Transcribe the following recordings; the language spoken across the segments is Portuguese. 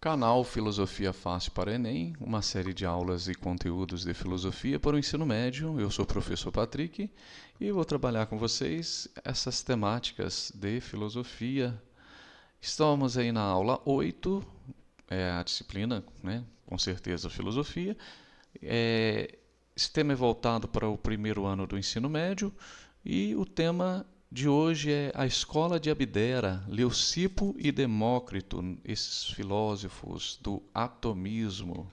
Canal Filosofia Fácil para Enem, uma série de aulas e conteúdos de filosofia para o ensino médio. Eu sou o professor Patrick e vou trabalhar com vocês essas temáticas de filosofia. Estamos aí na aula 8, a disciplina, né? Com certeza, filosofia. Esse tema é voltado para o primeiro ano do ensino médio e o tema de hoje é a escola de Abdera, Leucipo e Demócrito, esses filósofos do atomismo.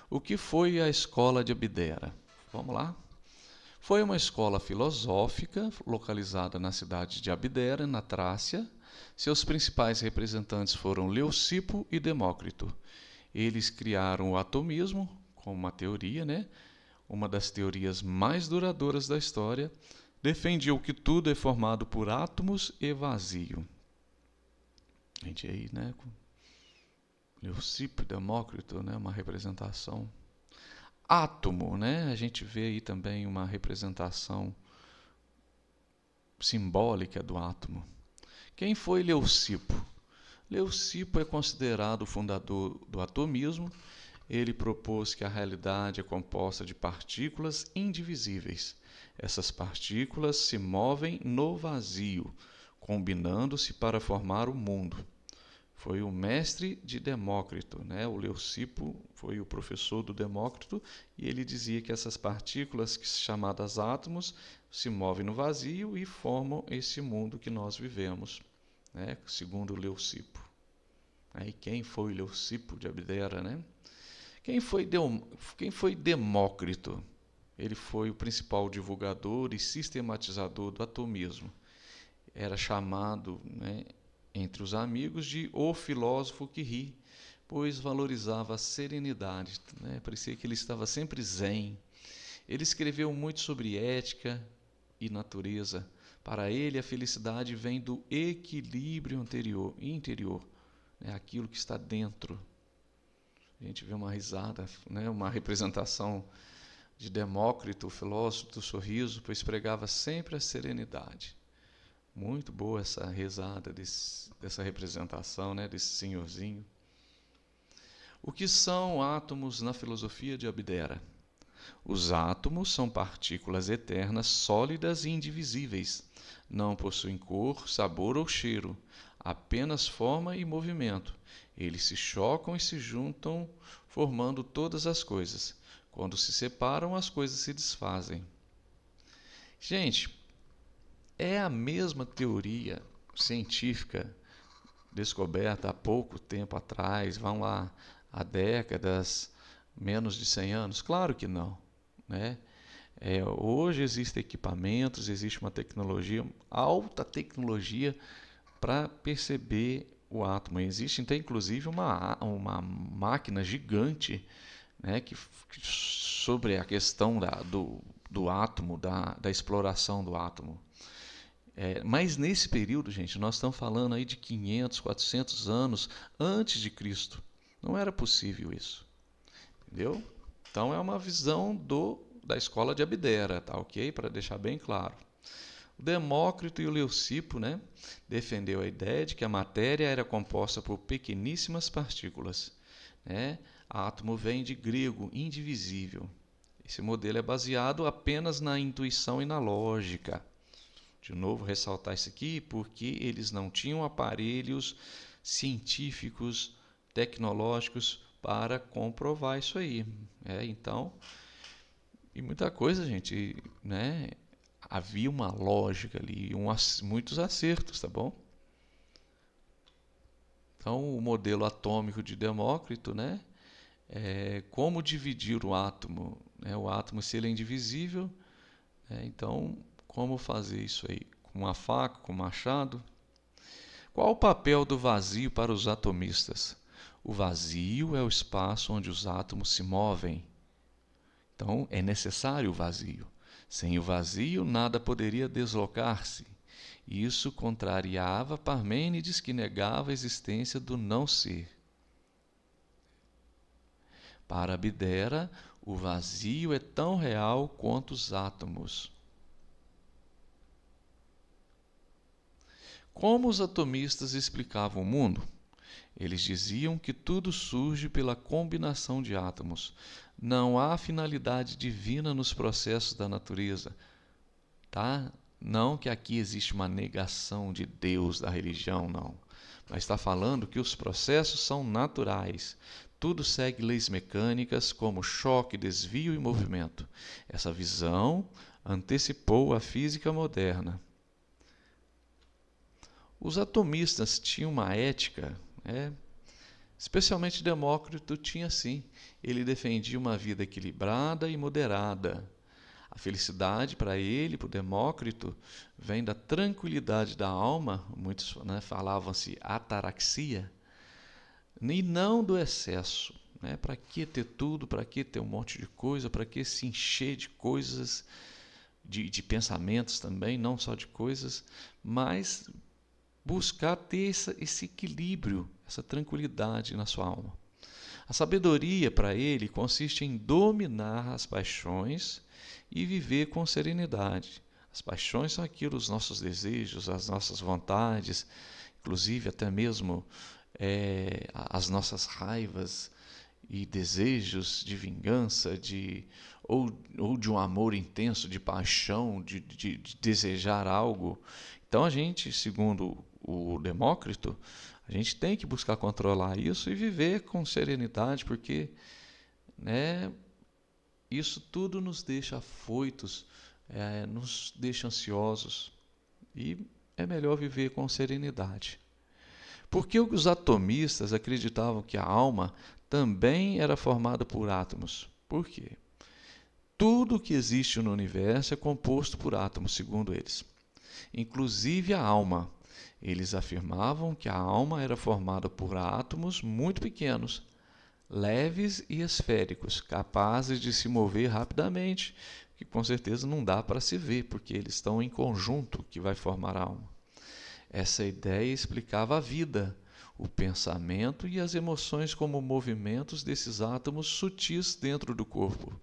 O que foi a escola de Abdera? Vamos lá? Foi uma escola filosófica localizada na cidade de Abdera, na Trácia. Seus principais representantes foram Leucipo e Demócrito. Eles criaram o atomismo como uma teoria, né? Uma das teorias mais duradouras da história. Defendiam que tudo é formado por átomos e vazio. A gente aí, né, com Leucipo e Demócrito, né, uma representação. Átomo, né, a gente vê aí também uma representação simbólica do átomo. Quem foi Leucipo? Leucipo é considerado o fundador do atomismo. Ele propôs que a realidade é composta de partículas indivisíveis. Essas partículas se movem no vazio, combinando-se para formar o mundo. Foi o mestre de Demócrito, né? O Leucipo foi o professor do Demócrito e ele dizia que essas partículas, chamadas átomos, se movem no vazio e formam esse mundo que nós vivemos, né? Segundo Leucipo. Aí quem foi Leucipo de Abdera, né? Quem foi Demócrito? Ele foi o principal divulgador e sistematizador do atomismo. Era chamado, né, entre os amigos de o filósofo que ri, pois valorizava a serenidade, né? Parecia que ele estava sempre zen. Ele escreveu muito sobre ética e natureza. Para ele, a felicidade vem do equilíbrio interior, né? Aquilo que está dentro. A gente vê uma risada, né? Uma representação de Demócrito, o filósofo do sorriso, pois pregava sempre a serenidade. Muito boa essa risada dessa representação, né? Desse senhorzinho. O que são átomos na filosofia de Abdera? Os átomos são partículas eternas, sólidas e indivisíveis. Não possuem cor, sabor ou cheiro, apenas forma e movimento. Eles se chocam e se juntam, formando todas as coisas. Quando se separam, as coisas se desfazem. Gente, é a mesma teoria científica descoberta há pouco tempo atrás, vão lá, há décadas, menos de 100 anos? Claro que não, né? Hoje existem equipamentos, existe uma tecnologia, alta tecnologia, para perceber o átomo. Existe até inclusive uma máquina gigante, né, sobre a questão do átomo, da exploração do átomo. Mas nesse período, gente, nós estamos falando aí de 500, 400 anos antes de Cristo. Não era possível isso. Entendeu? Então é uma visão da escola de Abdera, tá ok? Para deixar bem claro. O Demócrito e o Leucipo, né, defendeu a ideia de que a matéria era composta por pequeníssimas partículas, né? Átomo vem de grego, indivisível. Esse modelo é baseado apenas na intuição e na lógica. De novo, ressaltar isso aqui, porque eles não tinham aparelhos científicos, tecnológicos para comprovar isso aí. Então, e muita coisa, gente, né? Havia uma lógica ali, muitos acertos, tá bom? Então, o modelo atômico de Demócrito, né? Como dividir o átomo, né? O átomo, se ele é indivisível, então, como fazer isso aí? Com uma faca, com um machado? Qual o papel do vazio para os atomistas? O vazio é o espaço onde os átomos se movem. Então, é necessário o vazio. Sem o vazio, nada poderia deslocar-se. Isso contrariava Parmênides, que negava a existência do não-ser. Para Abdera, o vazio é tão real quanto os átomos. Como os atomistas explicavam o mundo? Eles diziam que tudo surge pela combinação de átomos. Não há finalidade divina nos processos da natureza, tá? Não que aqui existe uma negação de Deus, da religião, não. Mas está falando que os processos são naturais. Tudo segue leis mecânicas como choque, desvio e movimento. Essa visão antecipou a física moderna. Os atomistas tinham uma ética, especialmente Demócrito tinha sim. Ele defendia uma vida equilibrada e moderada. A felicidade para ele, para o Demócrito, vem da tranquilidade da alma, muitos falavam-se ataraxia, e não do excesso. Para que ter tudo, para que ter um monte de coisa, para que se encher de coisas, de pensamentos também, não só de coisas, mas buscar ter esse equilíbrio, essa tranquilidade na sua alma. A sabedoria para ele consiste em dominar as paixões e viver com serenidade. As paixões são aquilo, os nossos desejos, as nossas vontades, inclusive até mesmo as nossas raivas e desejos de vingança, ou de um amor intenso, de paixão, de desejar algo. Então a gente, segundo o Demócrito, a gente tem que buscar controlar isso e viver com serenidade, porque isso tudo nos deixa afoitos, nos deixa ansiosos, e é melhor viver com serenidade. Porque os atomistas acreditavam que a alma também era formada por átomos. Por quê? Tudo que existe no universo é composto por átomos, segundo eles, inclusive a alma. Eles afirmavam que a alma era formada por átomos muito pequenos, leves e esféricos, capazes de se mover rapidamente, que com certeza não dá para se ver, porque eles estão em conjunto, que vai formar a alma. Essa ideia explicava a vida, o pensamento e as emoções como movimentos desses átomos sutis dentro do corpo.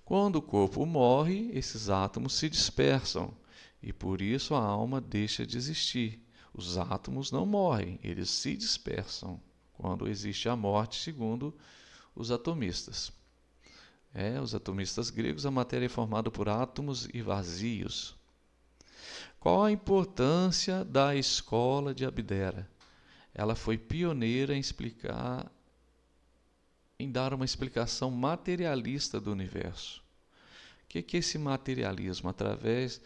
Quando o corpo morre, esses átomos se dispersam, e por isso a alma deixa de existir. Os átomos não morrem, eles se dispersam quando existe a morte, segundo os atomistas. Os atomistas gregos, a matéria é formada por átomos e vazios. Qual a importância da escola de Abdera? Ela foi pioneira em dar uma explicação materialista do universo. O que é esse materialismo? Através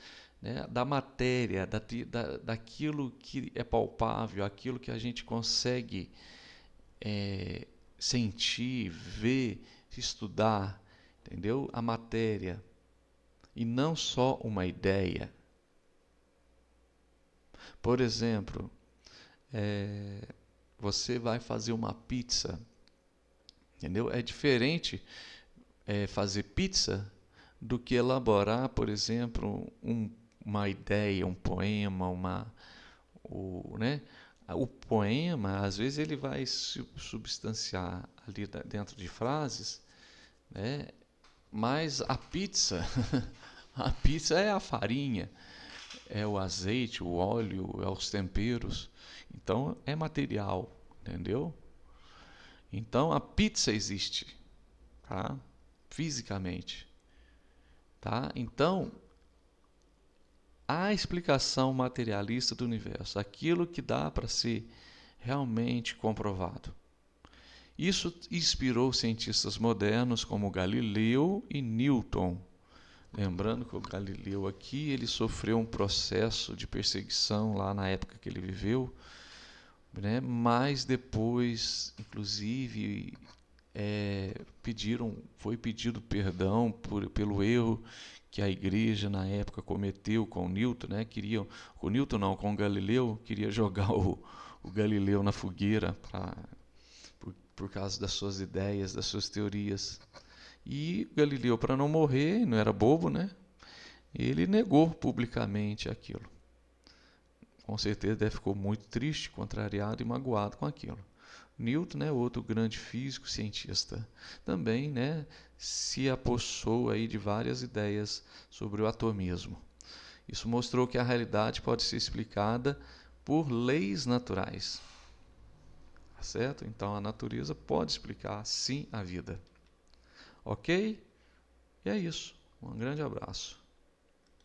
da matéria, daquilo que é palpável, aquilo que a gente consegue sentir, ver, estudar, entendeu? A matéria, e não só uma ideia. Por exemplo, você vai fazer uma pizza, entendeu? É diferente fazer pizza do que elaborar, por exemplo, uma ideia, um poema, o poema, às vezes, ele vai se substanciar ali dentro de frases, mas a pizza, a pizza é a farinha, é o azeite, o óleo, é os temperos. Então, é material, entendeu? Então, a pizza existe, tá? Fisicamente. Tá? Então, a explicação materialista do universo, aquilo que dá para ser realmente comprovado. Isso inspirou cientistas modernos como Galileu e Newton. Lembrando que o Galileu aqui, ele sofreu um processo de perseguição lá na época que ele viveu, mas depois, inclusive, foi pedido perdão pelo erro que a igreja na época cometeu com Newton, com Newton não, com Galileu, queria jogar o Galileu na fogueira por causa das suas ideias, das suas teorias. E Galileu, para não morrer, não era bobo, ele negou publicamente aquilo. Com certeza ficou muito triste, contrariado e magoado com aquilo. Newton, outro grande físico, cientista, também se apossou aí de várias ideias sobre o atomismo. Isso mostrou que a realidade pode ser explicada por leis naturais. certo? Então a natureza pode explicar sim a vida. Ok? E é isso. Um grande abraço.